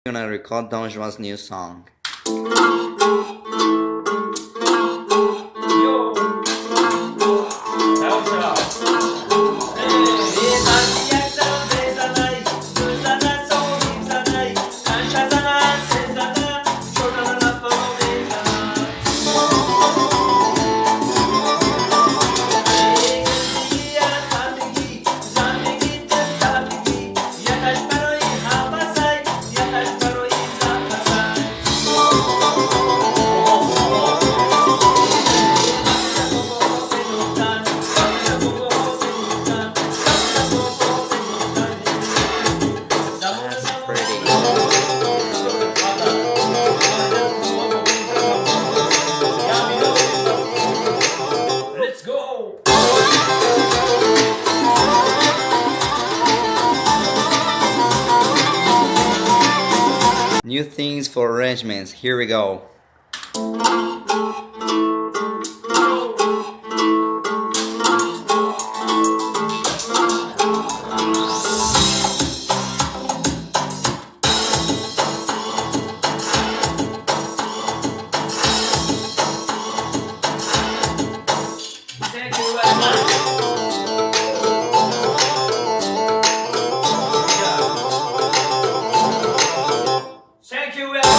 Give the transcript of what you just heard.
gonna record Don Juan's new song. New things for arrangements. Here we go. Thank you very much.